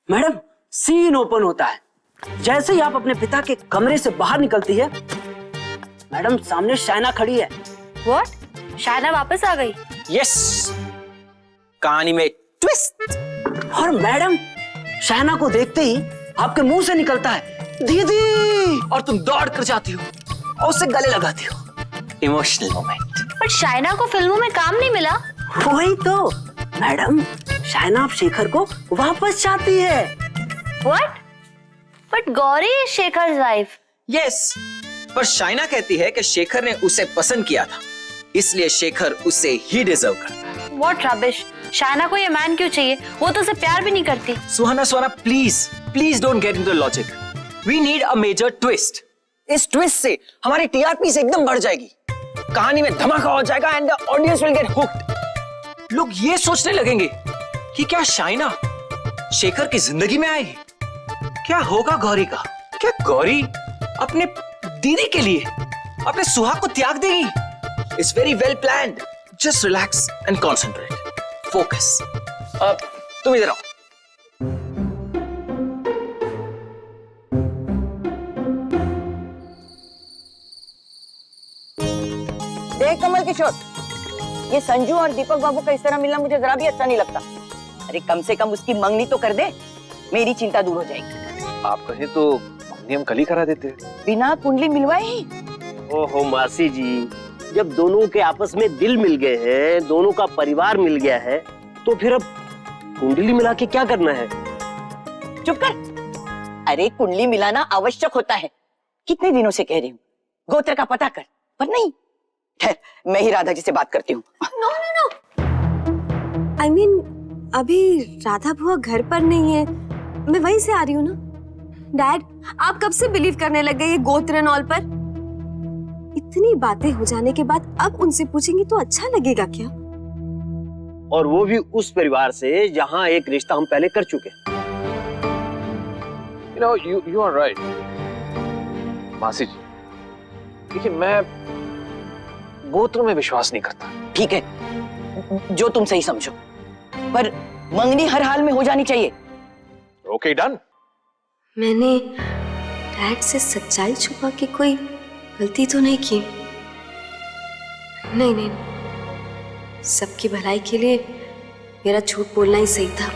Madam scene open होता है। जैसे ही आप अपने पिता के कमरे से बाहर निकलती है, मैडम सामने शाइना खड़ी है। What? शाइना वापस आ गई? यस, कहानी में ट्विस्ट। और मैडम शाइना को देखते ही आपके मुंह से निकलता है दीदी, और तुम दौड़ कर जाती हो और उससे गले लगाती हो। Emotional moment. पर शाइना को फिल्मों में काम नहीं मिला। वही तो मैडम, शाइना अब शेखर को वापस चाहती है। What? But Gauri is Shekhar's wife. Yes, पर शाइना कहती है कि शेखर ने उसे पसंद किया था, इसलिए शेखर उसे ही डिजर्व करता है। What rubbish? शाइना को ये मैन क्यों चाहिए? वो तो उसे प्यार भी नहीं करती। Suhana please don't get into logic. We need a major twist. इस ट्विस्ट से हमारी टीआरपी से एकदम बढ़ जाएगी, कहानी में धमाका हो जाएगा and the audience will get hooked. लोग ये सोचने लगेंगे कि क्या शाइना शेखर की जिंदगी में आएगी? क्या होगा गौरी का? क्या गौरी अपने दीदी के लिए अपने सुहाग को त्याग देगी? It's very well planned. Just relax and concentrate, focus. अब तुम इधर आओ। देख कमल किशोर, ये संजू और दीपक बाबू का इस तरह मिलना मुझे जरा भी अच्छा नहीं लगता। अरे कम से कम उसकी मंगनी तो कर दे, मेरी चिंता दूर हो जाएगी। आप कहें तो मंगनी हम कल ही करा देते हैं। बिना कुंडली मिलवाए ही? ओहो मासी जी, जब दोनों के आपस में दिल मिल गए हैं, दोनों का परिवार मिल गया है, तो फिर अब कुंडली मिला के क्या करना है? चुप कर। अरे कुंडली मिलाना आवश्यक होता है, कितने दिनों से कह रही हूँ, गोत्र का पता कर, पर नहीं। ठहर, मैं ही राधा जी से बात करती हूँ। No no no, I mean, अभी राधा बुआ घर पर नहीं है, मैं वहीं से आ रही हूँ ना। डैड, आप कब से बिलीव करने लग गए ये गोत्र एंड ऑल पर? इतनी बातें हो जाने के बाद अब उनसे पूछेंगी तो अच्छा लगेगा क्या? और वो भी उस परिवार से जहां एक रिश्ता हम पहले कर चुके। You are right, मासी जी। देखिए, मैं गोत्र में विश्वास नहीं करता। ठीक है, जो तुम सही समझो, पर मंगनी हर हाल में हो जानी चाहिए। Okay, done. मैंने डैड से सच्चाई छुपा के कोई गलती तो नहीं की? नहीं नहीं, सबकी भलाई के लिए मेरा झूठ बोलना ही सही था।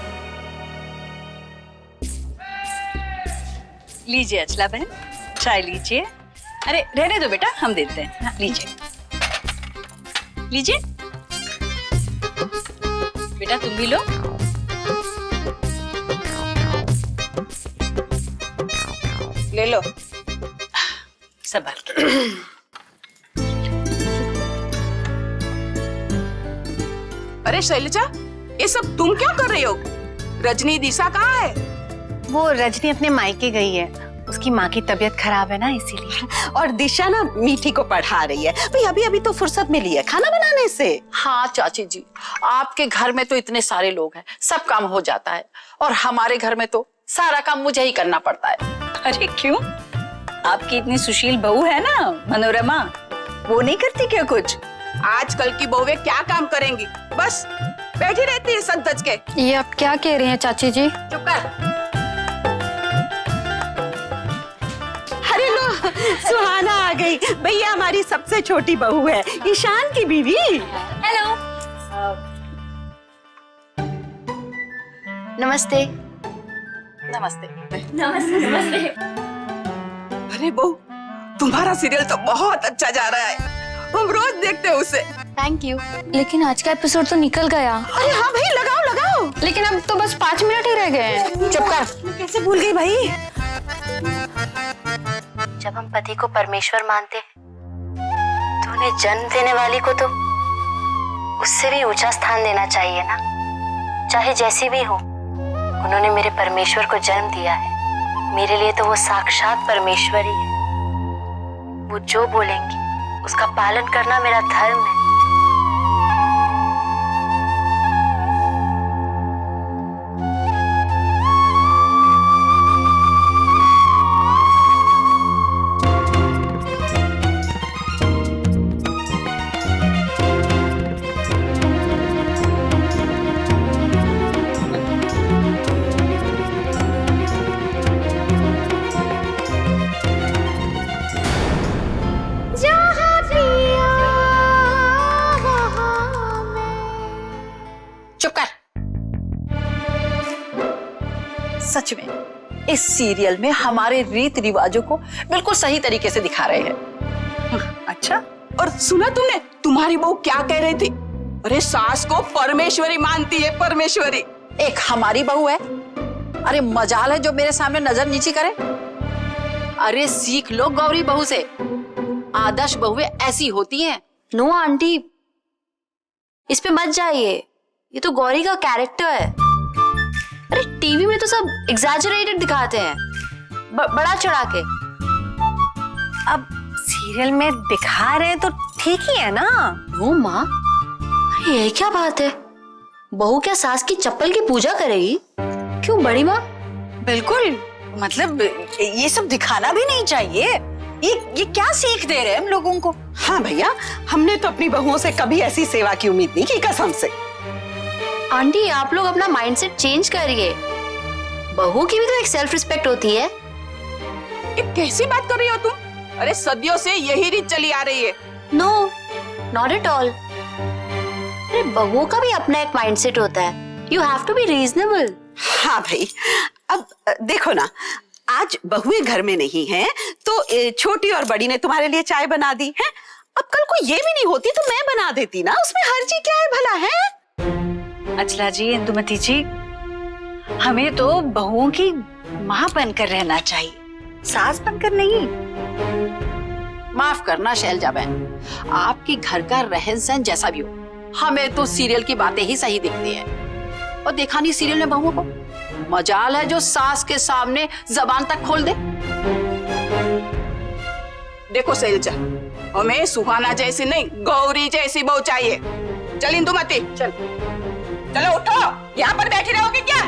लीजिए अचला बहन, चाय लीजिए। अरे रहने दो बेटा, हम देते हैं। हाँ, लीजिए लीजिए बेटा, तुम भी लो। ले लो। संभाल के। अरे शैलजा, ये सब तुम क्या कर रही हो? रजनी दिशा कहाँ है? वो रजनी अपने मायके गई है, उसकी माँ की तबीयत खराब है ना, इसीलिए। और दिशा ना मीठी को पढ़ा रही है। भाई अभी अभी तो फुर्सत मिली है खाना बनाने से। हाँ चाची जी, आपके घर में तो इतने सारे लोग हैं, सब काम हो जाता है, और हमारे घर में तो सारा काम मुझे ही करना पड़ता है। अरे क्यों? आपकी इतनी सुशील बहू है ना मनोरमा, वो नहीं करती क्या कुछ? आजकल की बहुएं क्या काम करेंगी, बस बैठी रहती है सज धज के। ये आप क्या कह रही हैं चाची जी? चुप कर। अरे लो, सुहाना आ गई। भैया हमारी सबसे छोटी बहू है, ईशान की बीवी। हेलो। नमस्ते। नमस्ते। नमस्ते नमस्ते। अरे बहू, तुम्हारा सीरियल तो बहुत अच्छा जा रहा है, हम रोज देखते हैं उसे। Thank you. लेकिन आज का एपिसोड तो निकल गया। अरे हाँ भाई, लगाओ लगाओ। लेकिन अब तो बस 5 मिनट ही रह गए हैं। चुप कर। मैं कैसे भूल गई भाई? जब हम पति को परमेश्वर मानते हैं, तो उन्हें जन्म देने वाली को तो उससे भी ऊंचा स्थान देना चाहिए ना। चाहे जैसी भी हो, उन्होंने मेरे परमेश्वर को जन्म दिया है, मेरे लिए तो वो साक्षात परमेश्वर ही है। वो जो बोलेंगी उसका पालन करना मेरा धर्म है। सच में इस सीरियल में हमारे रीत रिवाजों को बिल्कुल सही तरीके से दिखा रहे हैं। अच्छा, और सुना तुमने तुम्हारी बहू क्या कह रही थी? अरे सास को परमेश्वरी मानती है, परमेश्वरी। एक हमारी बहू है, अरे मजाल है जो मेरे सामने नजर नीची करे। अरे सीख लो गौरी बहू से, आदर्श बहुएं ऐसी होती हैं। नो आंटी, इस पे मत जाइए, ये तो गौरी का कैरेक्टर है। अरे टीवी में तो सब एग्जैजरेटेड दिखाते हैं, बड़ा चढ़ा के। अब सीरियल में दिखा रहे हैं तो ठीक ही है ना। वो माँ, ये क्या बात है? बहू क्या सास की चप्पल की पूजा करेगी? क्यों बड़ी माँ? बिल्कुल, मतलब ये सब दिखाना भी नहीं चाहिए। ये क्या सीख दे रहे हैं हम लोगों को? हाँ भैया, हमने तो अपनी बहुओं से कभी ऐसी सेवा की उम्मीद नहीं की, कसम से। आंटी आप लोग अपना माइंडसेट चेंज करिए, बहू की भी तो एक सेल्फ रिस्पेक्ट होती है। ये कैसी बात कर रही हो तुम? अरे सदियों से यही रीत चली आ रही है। No, not at all. अरे बहुओं का भी अपना एक माइंडसेट होता है, you have to be reasonable. हाँ भाई, अब देखो ना, आज बहुएं घर में नहीं हैं, तो छोटी और बड़ी ने तुम्हारे लिए चाय बना दी है। अब कल को ये भी नहीं होती तो मैं बना देती ना, उसमें हर्जी क्या है भला है? अचला जी, इंदुमती जी, हमें तो बहुओं की माँ बनकर रहना चाहिए, सास बनकर नहीं। माफ करना शैलजा बहन, आपकी घर का रहन सहन जैसा भी हो, हमें तो सीरियल की बातें ही सही दिखती हैं। और देखा नहीं सीरियल में बहुओं को? मजाल है जो सास के सामने जबान तक खोल दे। देखो शैलजा, हमें सुहाना जैसी नहीं, गौरी जैसी बहू चाहिए। चल इंदुमती, चल चलो उठो, यहाँ पर बैठी रहोगे क्या?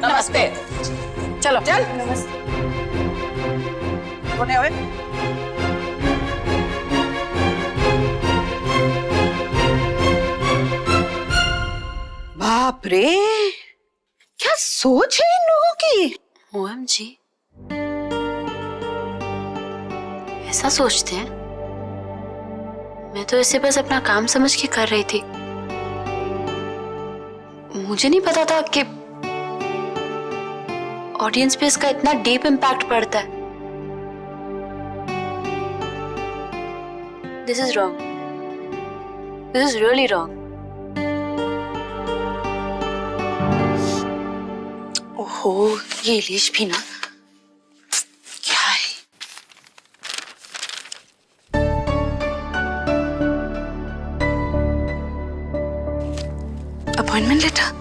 नमस्ते। चलो चल कोने हुए? बाप रे, क्या सोच है इन लोगों की? OMG, ऐसा सोचते हैं? मैं तो इसे बस अपना काम समझ के कर रही थी, मुझे नहीं पता था कि ऑडियंस पे इसका इतना डीप इम्पैक्ट पड़ता है। This is wrong, this is really wrong. ओहो, ये इलिश भी ना, क्या है? Appointment letter?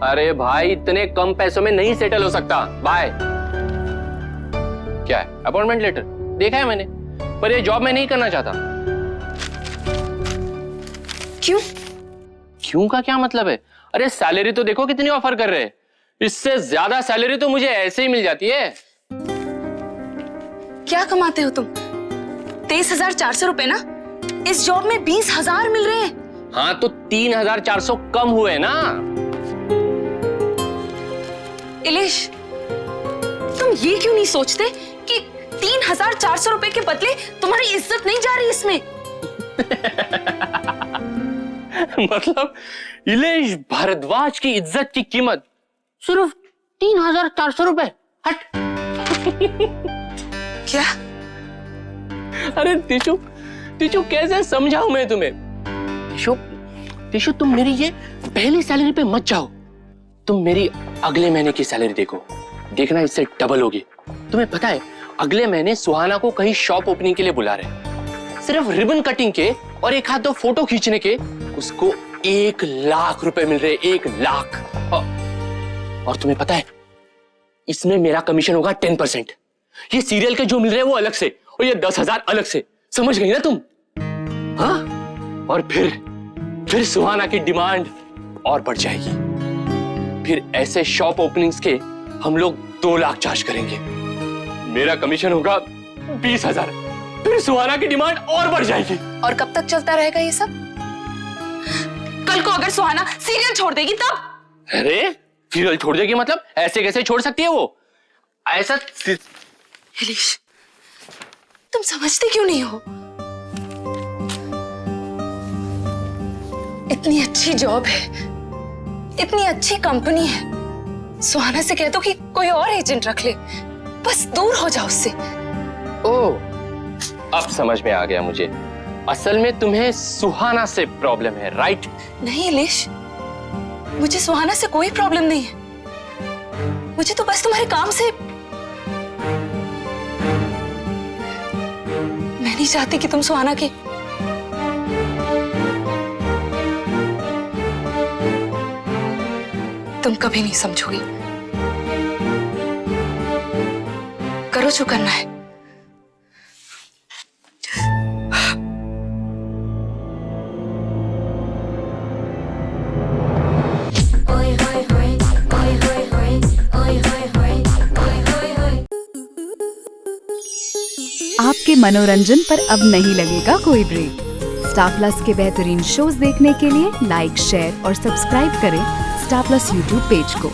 अरे भाई, इतने कम पैसों में नहीं सेटल हो सकता। बाय। क्या है? अपॉइंटमेंट लेटर देखा है मैंने, पर ये जॉब मैं नहीं करना चाहता। क्यों? क्यों का क्या मतलब है? अरे सैलरी तो देखो कितनी ऑफर कर रहे हैं, इससे ज्यादा सैलरी तो मुझे ऐसे ही मिल जाती है। क्या कमाते हो तुम? 23,400 रुपए ना? इस जॉब में 20,000 मिल रहे हैं। हाँ तो 3,400 कम हुए ना। इलिश, तुम ये क्यों नहीं सोचते कि 3,400 रुपए के बदले तुम्हारी इज्जत नहीं जा रही इसमें? मतलब इलेश भारद्वाज की इज्जत की कीमत सिर्फ 3,400 रुपए? हट। क्या? अरे टिशु, टिशु कैसे समझाऊं मैं तुम्हें? टिशु, टिशु तुम मेरी ये पहली सैलरी पे मत जाओ, तुम मेरी अगले महीने की सैलरी देखो, देखना इससे डबल होगी। तुम्हें पता है अगले महीने सुहाना को कहीं शॉप ओपनिंग के लिए बुला रहे, सिर्फ रिबन कटिंग के और एक हाथ दो फोटो खींचने के उसको 1 लाख रुपए मिल रहे, 1 लाख। और तुम्हें पता है इसमें मेरा कमीशन होगा 10%। ये सीरियल के जो मिल रहे हैं वो अलग से, और ये 10,000 अलग से। समझ गई ना तुम? हाँ? और फिर सुहाना की डिमांड और बढ़ जाएगी। फिर ऐसे शॉप ओपनिंग्स के हम लोग 2 लाख चार्ज करेंगे, मेरा कमीशन होगा 20,000। फिर सुहाना की डिमांड और बढ़ जाएगी। और कब तक चलता रहेगा ये सब? कल को अगर सुहाना सीरियल छोड़ देगी तब? अरे सीरियल छोड़ देगी मतलब? ऐसे कैसे छोड़ सकती है वो? ऐसा इलिश, तुम समझते क्यों नहीं हो? इतनी अच्छी जॉब है, इतनी अच्छी कंपनी है, सुहाना से कह दो कि कोई और एजेंट रख ले, बस दूर हो जाओ उससे। ओह, अब समझ में आ गया मुझे। असल में तुम्हें सुहाना से प्रॉब्लम है, राइट? नहीं इलेश, मुझे सुहाना से कोई प्रॉब्लम नहीं है। मुझे तो बस तुम्हारे काम से, मैं नहीं चाहती कि तुम सुहाना के तुम कभी नहीं समझोगी। करो जो करना है। आपके मनोरंजन पर अब नहीं लगेगा कोई ब्रेक। स्टार प्लस के बेहतरीन शोज देखने के लिए लाइक, शेयर और सब्सक्राइब करें स्टार प्लस यूट्यूब पेज को।